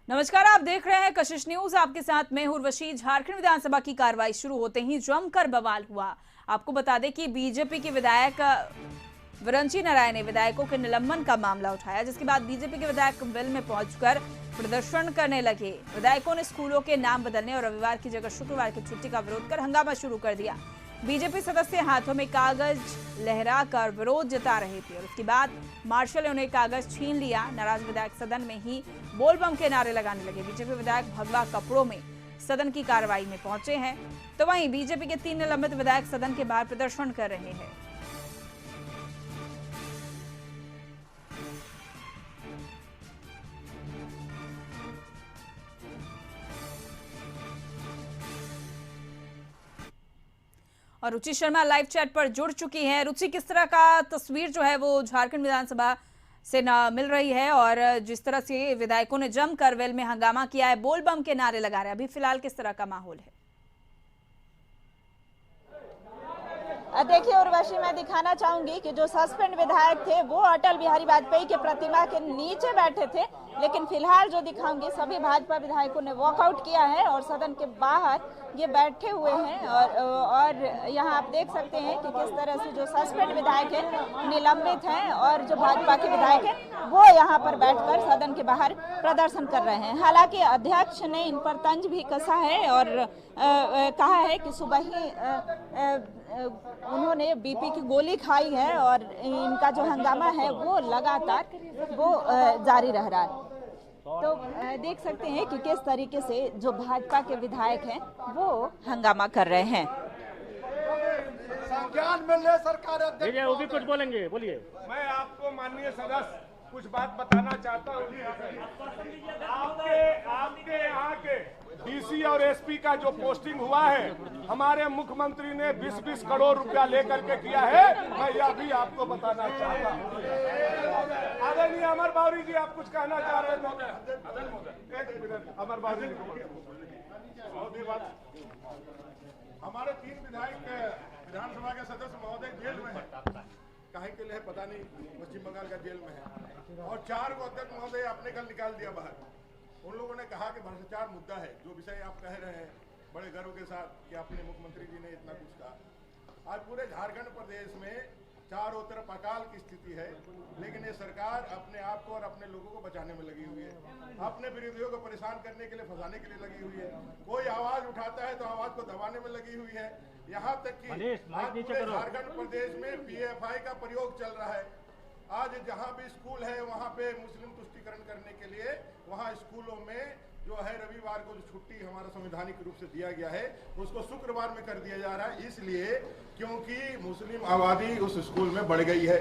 नमस्कार, आप देख रहे हैं कशिश न्यूज। आपके साथ मैं उर्वशी। झारखंड विधानसभा की कार्रवाई शुरू होते ही जमकर बवाल हुआ। आपको बता दें कि बीजेपी के विधायक विरंची नारायण ने विधायकों के निलंबन का मामला उठाया, जिसके बाद बीजेपी के विधायक वेल में पहुंचकर प्रदर्शन करने लगे। विधायकों ने स्कूलों के नाम बदलने और रविवार की जगह शुक्रवार की छुट्टी का विरोध कर हंगामा शुरू कर दिया। बीजेपी सदस्य हाथों में कागज लहराकर विरोध जता रहे थे और उसके बाद मार्शल ने उन्हें कागज छीन लिया। नाराज विधायक सदन में ही बोल बम के नारे लगाने लगे। बीजेपी विधायक भगवा कपड़ों में सदन की कार्रवाई में पहुंचे हैं, तो वहीं बीजेपी के 3 निलंबित विधायक सदन के बाहर प्रदर्शन कर रहे हैं। और रुचि शर्मा लाइव चैट पर जुड़ चुकी हैं। रुचि, किस तरह का तस्वीर जो है वो झारखंड विधानसभा से मिल रही है और जिस तरह से विधायकों ने जमकर वेल में हंगामा किया है, बोल बम के नारे लगा रहे हैं, अभी फिलहाल किस तरह का माहौल है? देखिए उर्वशी, मैं दिखाना चाहूंगी कि जो सस्पेंड विधायक थे वो अटल बिहारी वाजपेयी के प्रतिमा के नीचे बैठे थे, लेकिन फिलहाल जो दिखाऊंगी सभी भाजपा विधायकों ने वॉकआउट किया है और सदन के बाहर ये बैठे हुए हैं। और यहाँ आप देख सकते हैं कि किस तरह से जो सस्पेंड विधायक हैं निलंबित हैं और जो भाजपा के विधायक हैं वो यहाँ पर बैठकर सदन के बाहर प्रदर्शन कर रहे हैं। हालांकि अध्यक्ष ने इन पर तंज भी कसा है और कहा है कि सुबह ही उन्होंने बीपी की गोली खाई है और इनका जो हंगामा है वो लगातार जारी रह रहा है। तो देख सकते हैं कि किस तरीके से जो भाजपा के विधायक हैं वो हंगामा कर रहे हैं। संज्ञान में ले सरकार अध्यक्ष, वो भी कुछ बोलेंगे, बोलिए। मैं आपको माननीय सदस्य कुछ बात बताना चाहता हूँ। आपके यहाँ के डीसी और एसपी का जो पोस्टिंग हुआ है, हमारे मुख्यमंत्री ने 20-20 करोड़ रुपया लेकर के किया है। मैं यह भी आपको बताना चाहता हूँ। आदरणीय अमर बावरी जी, आप कुछ कहना चाह रहे थे? अमर बावरी जी, हमारे 3 विधायक विधानसभा के सदस्य महोदय जेल में है, काहे के लिए पता नहीं, पश्चिम बंगाल का जेल में है, और 4 को अध्यक्ष महोदय आपने कल निकाल दिया बाहर। उन लोगों ने कहा कि भ्रष्टाचार मुद्दा है, जो विषय आप कह रहे हैं बड़े गर्व के साथ कि अपने मुख्यमंत्री जी ने इतना कुछ कहा। आज पूरे झारखंड प्रदेश में चारों तरफ अकाल की स्थिति है, लेकिन ये सरकार अपने आप को और अपने लोगों को बचाने में लगी हुई है, अपने विरोधियों को परेशान करने के लिए, फंसाने के लिए लगी हुई है। कोई आवाज उठाता है तो आवाज को दबाने में लगी हुई है। यहाँ तक कि आज पूरे झारखंड प्रदेश में पीएफआई का प्रयोग चल रहा है। आज जहाँ भी स्कूल है वहाँ पे मुस्लिम तुष्टीकरण करने के लिए वहाँ स्कूलों में जो है रविवार को जो छुट्टी हमारा संवैधानिक रूप से दिया गया है उसको शुक्रवार में कर दिया जा रहा है, इसलिए क्योंकि मुस्लिम आबादी उस स्कूल में बढ़ गई है,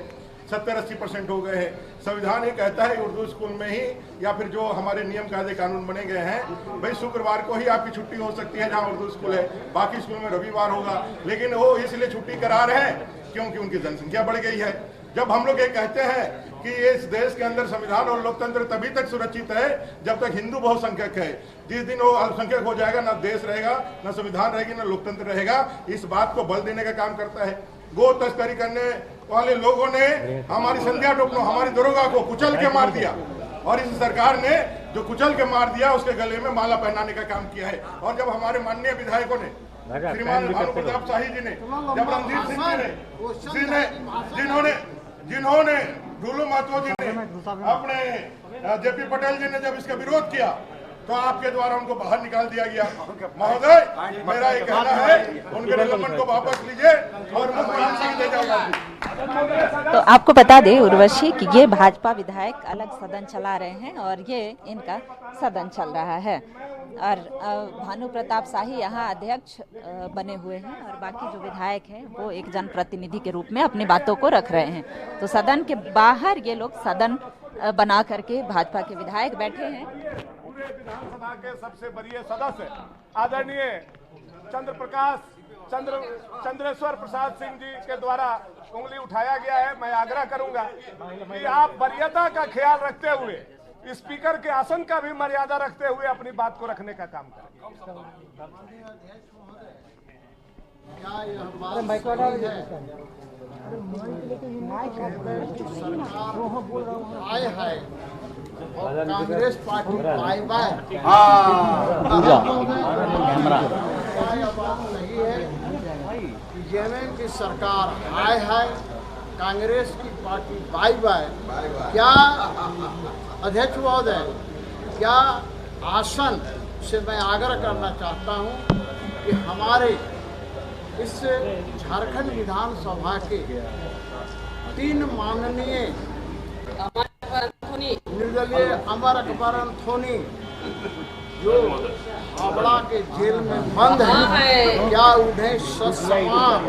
70-80% हो गए हैं। संविधान ये कहता है उर्दू स्कूल में ही या फिर जो हमारे नियम कायदे कानून बने गए हैं, भाई शुक्रवार को ही आपकी छुट्टी हो सकती है जहाँ उर्दू स्कूल है, बाकी स्कूल में रविवार होगा। लेकिन वो इसलिए छुट्टी करा रहे हैं क्योंकि उनकी जनसंख्या बढ़ गई है। जब हम लोग ये कहते हैं कि इस देश के अंदर संविधान और लोकतंत्र तभी तक सुरक्षित है जब तक हिंदू बहुसंख्यक है, जिस दिन वो अल्पसंख्यक हो जाएगा, ना देश रहेगा, ना संविधान रहेगी, ना लोकतंत्र रहेगा। इस बात को बल देने का काम करता है। गो तस्करी करने वाले लोगों ने हमारी संध्या टोपनो, हमारी दरोगा को कुचल के मार दिया और इस सरकार ने जो कुचल के मार दिया उसके गले में माला पहनाने का काम किया है। और जब हमारे माननीय विधायकों ने, श्रीमान भानु प्रताप शाही जी ने, जब रणजीत सिंह जी ने, जिन्होंने ढूलू महतो जी ने, अपने जेपी पटेल जी ने जब इसका विरोध किया तो आपके द्वारा उनको बाहर निकाल दिया गया। महोदय, मेरा ये कहना है उनके निलंबन को वापस लीजिए और मुख्यमंत्री दे जाएगा। तो आपको बता दें उर्वशी कि ये भाजपा विधायक अलग सदन चला रहे हैं और ये इनका सदन चल रहा है और भानु प्रताप शाही यहाँ अध्यक्ष बने हुए हैं और बाकी जो विधायक हैं वो एक जनप्रतिनिधि के रूप में अपनी बातों को रख रहे हैं। तो सदन के बाहर ये लोग सदन बना करके भाजपा के विधायक बैठे हैं। पूरे विधानसभा के सबसे बड़े सदस्य आदरणीय चंद्रेश्वर प्रसाद सिंह जी के द्वारा उंगली उठाया गया है। मैं आग्रह करूंगा कि आप वरीयता का ख्याल रखते हुए, स्पीकर के आसन का भी मर्यादा रखते हुए अपनी बात को रखने का काम करें। क्या यह बात सही है? सरकार आए है और कांग्रेस पार्टी बाय बाय। क्या यह बात सही है कि जेएमएम की सरकार आए है, कांग्रेस की पार्टी बाय बाय? क्या अध्यक्ष महोदय, क्या आसन से मैं आग्रह करना चाहता हूं कि हमारे इस झारखंड विधानसभा के 3 माननीय निर्दलीय अमर अकबर अंथोनी जो हावड़ा के जेल में बंद हैं, क्या उन्हें ससमान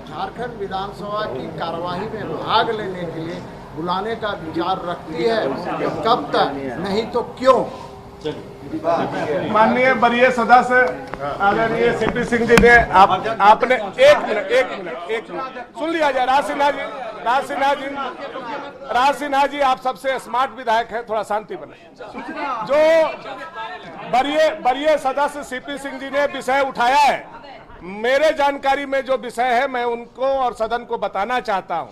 झारखंड विधानसभा की कार्यवाही में भाग लेने के लिए बुलाने का विचार रखती है? कब तक, नहीं तो क्यों? माननीय वरीय सदस्य आदरणीय सीपी सिंह जी ने आपने एक मिनट सुन लिया जाए। राज सिन्हा जी आप सबसे स्मार्ट विधायक हैं, थोड़ा शांति बनाए। जो वरीय सदस्य सीपी सिंह जी ने विषय उठाया है, मेरे जानकारी में जो विषय है मैं उनको और सदन को बताना चाहता हूं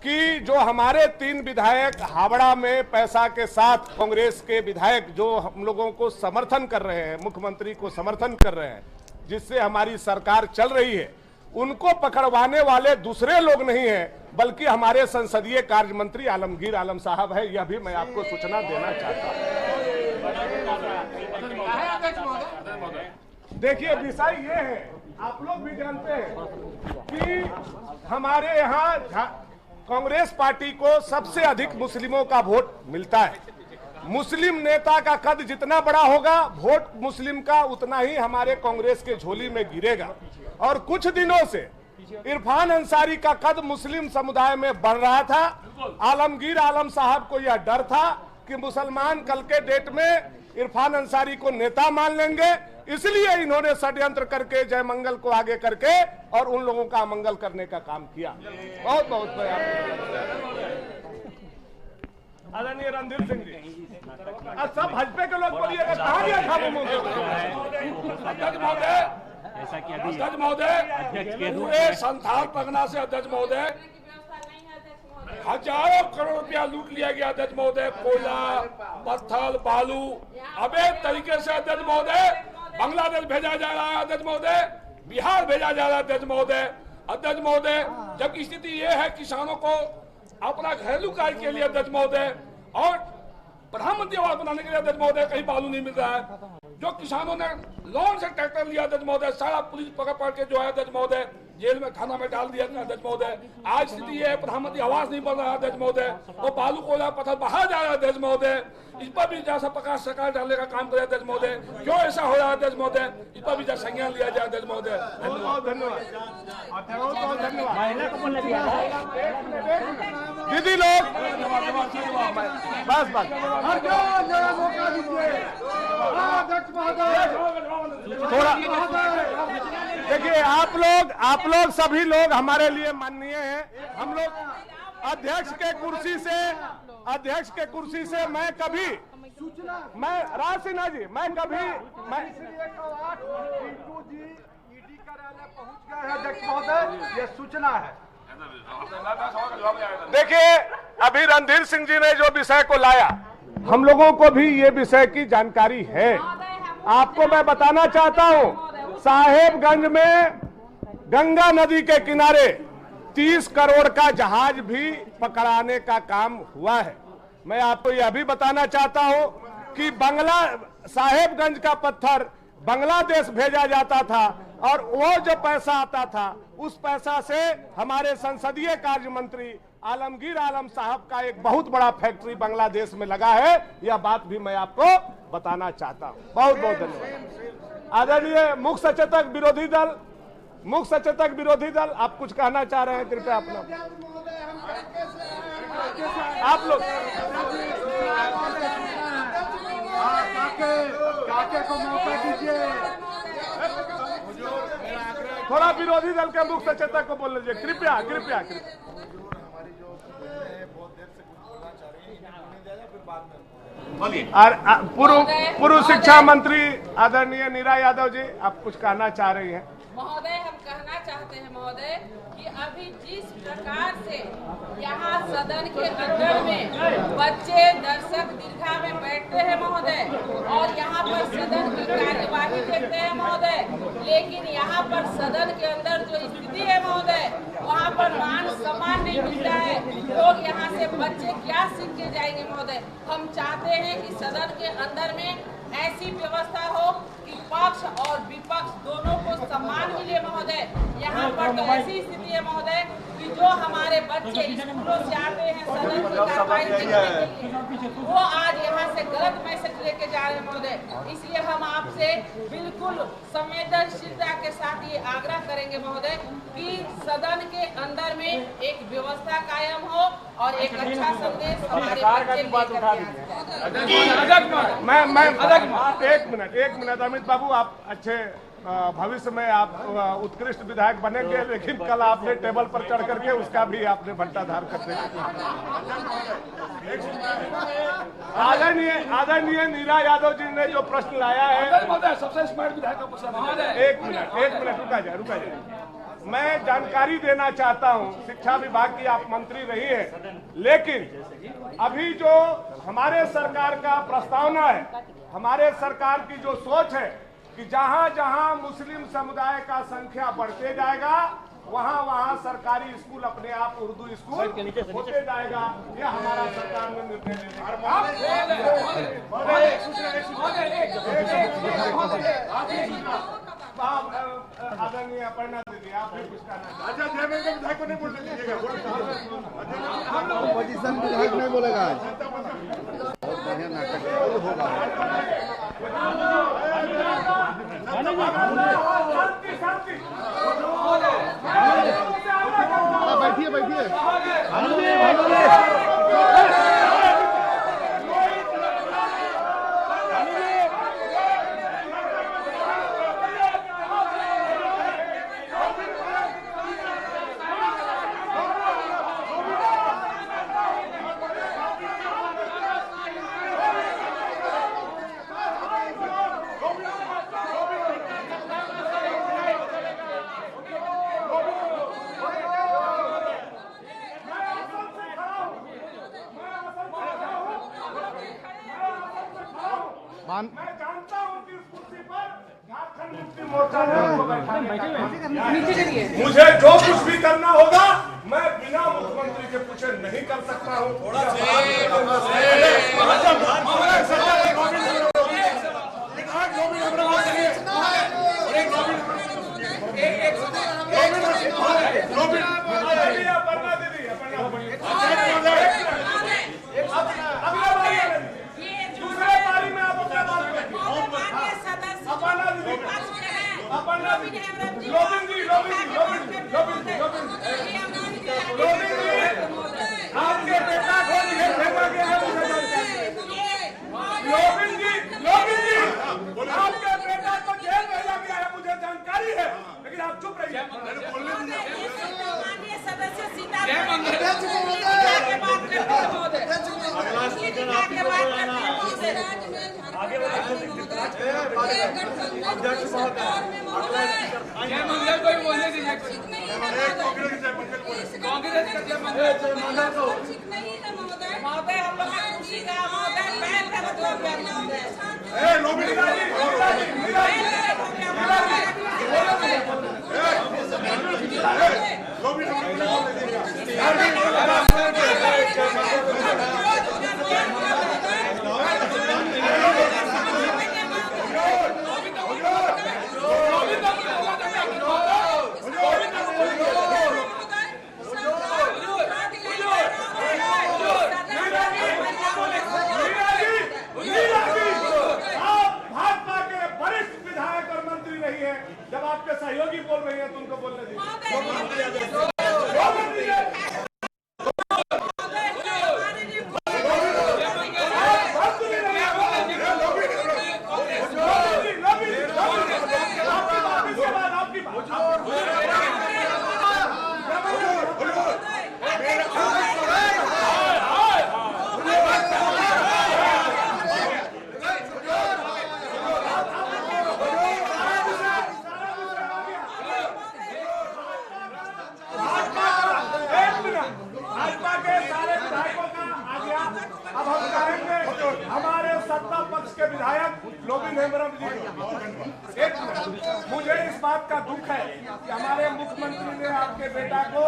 कि जो हमारे 3 विधायक हावड़ा में पैसा के साथ कांग्रेस के विधायक जो हम लोगों को समर्थन कर रहे हैं, मुख्यमंत्री को समर्थन कर रहे हैं, जिससे हमारी सरकार चल रही है, उनको पकड़वाने वाले दूसरे लोग नहीं हैं बल्कि हमारे संसदीय कार्य मंत्री आलमगीर आलम साहब है। यह भी मैं आपको सूचना देना चाहता हूं। देखिए विषय ये है, आप लोग भी जानते हैं कि हमारे यहाँ कांग्रेस पार्टी को सबसे अधिक मुस्लिमों का वोट मिलता है। मुस्लिम नेता का कद जितना बड़ा होगा, वोट मुस्लिम का उतना ही हमारे कांग्रेस के झोली में गिरेगा। और कुछ दिनों से इरफान अंसारी का कद मुस्लिम समुदाय में बढ़ रहा था। आलमगीर आलम साहब को यह डर था कि मुसलमान कल के डेट में इरफान अंसारी को नेता मान लेंगे, इसलिए इन्होंने षड्यंत्र करके जयमंगल को आगे करके और उन लोगों का अमंगल करने का काम किया। बहुत बहुत आदरणीय रणधीर सिंह जी, सब भाजपा के लोग बोलिएगा, कहाँ गया था अध्यक्ष महोदय, पूरे संथाल परगना से अध्यक्ष महोदय हजारों करोड़ रुपया लूट लिया गया अध्यक्ष महोदय। कोयला, पत्थर, बालू अवैध तरीके से अध्यक्ष महोदय बांग्लादेश भेजा जा रहा है अध्यक्ष महोदय, बिहार भेजा जा रहा है अध्यक्ष महोदय। अध्यक्ष महोदय, जबकि स्थिति ये है किसानों को अपना घरेलू कार्य के लिए अध्यक्ष महोदय और प्रधानमंत्री आवास बनाने के लिए अध्यक्ष महोदय कहीं बालू नहीं मिल रहा है। जो किसानों ने लोन से ट्रैक्टर लिया अध्यक्ष महोदय, सारा पुलिस पकड़ के जो है अध्यक्ष महोदय जेल में खाना में डाल दिया अध्यक्ष महोदय। आज स्थिति है प्रधानमंत्री आवास नहीं बन रहा अध्यक्ष महोदय, और बालू कोयला पत्थर बाहर जा रहा है अध्यक्ष महोदय। इस पर भी जैसा प्रकाश सरकार डालने का काम करे अध्यक्ष महोदय, क्यों ऐसा हो रहा है अध्यक्ष महोदय, इस पर भी संज्ञान लिया जाए अध्यक्ष महोदय। दीदी लोग बस थोड़ा देखिए, आप लोग सभी लोग हमारे लिए माननीय हैं। हम लोग अध्यक्ष के कुर्सी से मैं कभी राज सिन्हा जी ईडी कार्यालय पहुंच गए हैं अध्यक्ष महोदय, ये सूचना है। देखिए, अभी रणधीर सिंह जी ने जो विषय को लाया, हम लोगों को भी ये विषय की जानकारी है। आपको मैं बताना चाहता हूं, साहेबगंज में गंगा नदी के किनारे 30 करोड़ का जहाज भी पकड़ाने का काम हुआ है। मैं आपको यह भी बताना चाहता हूं कि साहेबगंज का पत्थर बांग्लादेश भेजा जाता था, और वो जो पैसा आता था उस पैसा से हमारे संसदीय कार्य मंत्री आलमगीर आलम साहब का एक बहुत बड़ा फैक्ट्री बांग्लादेश में लगा है। यह बात भी मैं आपको बताना चाहता हूं। बहुत बहुत धन्यवाद। आदरणीय मुख्य सचेतक विरोधी दल, आप कुछ कहना चाह रहे हैं, कृपया आप लोग काके को मौका दीजिए। थोड़ा विरोधी दल के मुख्य सचेतक को बोल लीजिए, कृपया। पूर्व शिक्षा मंत्री आदरणीय नीरा यादव जी, आप कुछ कहना चाह रही हैं? महोदय हम कहना चाहते हैं महोदय कि अभी जिस प्रकार से यहाँ सदन के अंदर में बच्चे दर्शक दीर्घा में बैठते हैं महोदय और यहाँ पर सदन की कार्यवाही देखते हैं महोदय, लेकिन यहाँ पर सदन के अंदर जो स्थिति है महोदय वहाँ पर मान सम्मान नहीं मिलता है। लोग यहाँ से बच्चे क्या सीख के जाएंगे महोदय। हम चाहते हैं कि सदन के अंदर में ऐसी व्यवस्था हो कि पक्ष और विपक्ष दोनों को सम्मान मिले महोदय। यहाँ पर तो ऐसी स्थिति है महोदय कि जो हमारे बच्चे स्कूलों से आते हैं सदन की कार्रवाई देखने के लिए, वो आज यहाँ से गलत मैसेज लेके जा रहे हैं महोदय। इसलिए हम आपसे बिल्कुल संवेदनशीलता के साथ ये आग्रह करेंगे महोदय कि सदन के अंदर में एक व्यवस्था कायम हो और एक अच्छा संदेश हमारे बच्चे लेकर के एक मिनट अमित बाबू, आप अच्छे भविष्य में आप उत्कृष्ट विधायक बनेंगे, लेकिन कल आपने टेबल पर चढ़ करके उसका भी आपने भट्टाधार कर दिया। आदरणीय नीरा यादव जी ने जो प्रश्न लाया है, सबसे स्मार्ट विधायक का प्रश्न। एक मिनट रुका जाए। मैं जानकारी देना चाहता हूं, शिक्षा विभाग की आप मंत्री रही है, लेकिन अभी जो हमारे सरकार का प्रस्तावना है, हमारे सरकार की जो सोच है कि जहां जहां मुस्लिम समुदाय का संख्या बढ़ते जाएगा वहां सरकारी स्कूल अपने आप उर्दू स्कूल होते जाएगा। यह हमारा सरकार ने निर्णय लिया। आदरणीय अपर्णा दीदी, आप भी कुछ कहना अच्छा देवेंद्र विधायक को नहीं बोलने दीजिएगा। पोजीशन विधायक नहीं बोलेगा आज। बहुत बढ़िया नाटक होगा। बैठिए मैं जानता हूं कि इस कुर्सी पर झारखंड मुक्ति मोर्चा ने आपको बैठाया। मुझे जो कुछ भी करना होगा मैं बिना मुख्यमंत्री के पूछे नहीं कर सकता हूं। आपके बेटा को जेल भेजा गया है, आपके बेटा को जेल भेजा गया है, मुझे जानकारी है, लेकिन आप चुप रहिए। सदस्य सीता कांग्रेस महोदय हम लोग खुशी का महोदय पहल का मतलब जब आपके सहयोगी बोल रही है तो उनको बोलने दीजिए। शायद लोभी मेमोरम लीड एक मिनट। मुझे इस बात का दुख है कि हमारे मुख्यमंत्री ने आपके बेटा को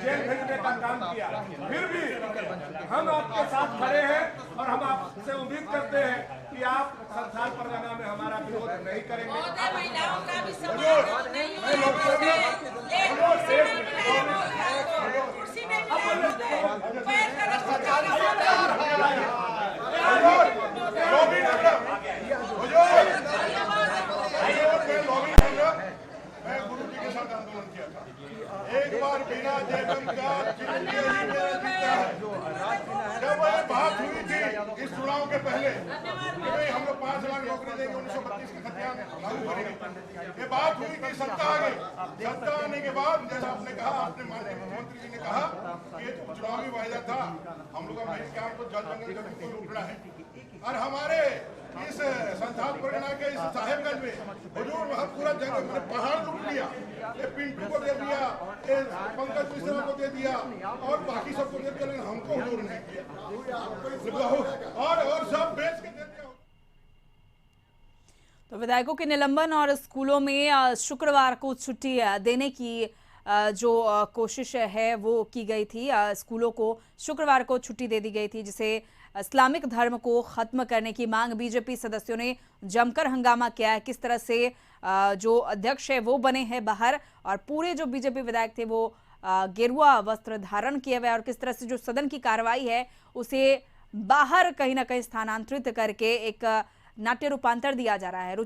जेल भेजने का काम किया, फिर भी हम आपके साथ खड़े हैं और हम आपसे उम्मीद करते हैं कि आप संथाल परगना में हमारा विरोध नहीं करेंगे। महोदय, महिलाओं का भी सम्मान नहीं हो रहा है। एक कुर्सी नहीं मिला है महोदय को, कुर्सी नहीं मिला है महोदय, पैर तरफ से जाना होता मैं गुरु जी के साथ आंदोलन किया था, एक बार बिना जेबम का जब बात हुई थी इस चुनाव के पहले कि भाई हम लोग 5 लाख नौकरी देंगे, 1932 का खतियान लागू करेंगे, ये बात हुई थी। सत्ता आ गई, सत्ता आने के बाद जैसा आपने कहा, आपने माननीय मुख्यमंत्री जी ने कहा कि ये चुनावी वायदा था, हम लोग का मेन काम तो जल जंगल जमीन को लूटना है। और हमारे इस संथाल परगना के इस साहेबगंज में हुजूर वहाँ पूरा जगह मैंने पहाड़ लूट लिया, ये पिंटू को दे दिया, ये पंकज मिश्रा को दे दिया और बाकी सबको दे दिया, लेकिन हमको हुजूर नहीं किया और सब बेच के दे दिया। तो विधायकों के निलंबन और स्कूलों में शुक्रवार को छुट्टी देने की जो कोशिश है वो की गई थी। स्कूलों को शुक्रवार को छुट्टी दे दी गई थी, जिसे इस्लामिक धर्म को खत्म करने की मांग बीजेपी सदस्यों ने जमकर हंगामा किया है। किस तरह से जो अध्यक्ष है वो बने हैं बाहर और पूरे जो बीजेपी विधायक थे वो गेरुआ वस्त्र धारण किए हुए और किस तरह से जो सदन की कार्रवाई है उसे बाहर कहीं ना कहीं स्थानांतरित करके एक नाट्य रूपांतर दिया जा रहा है।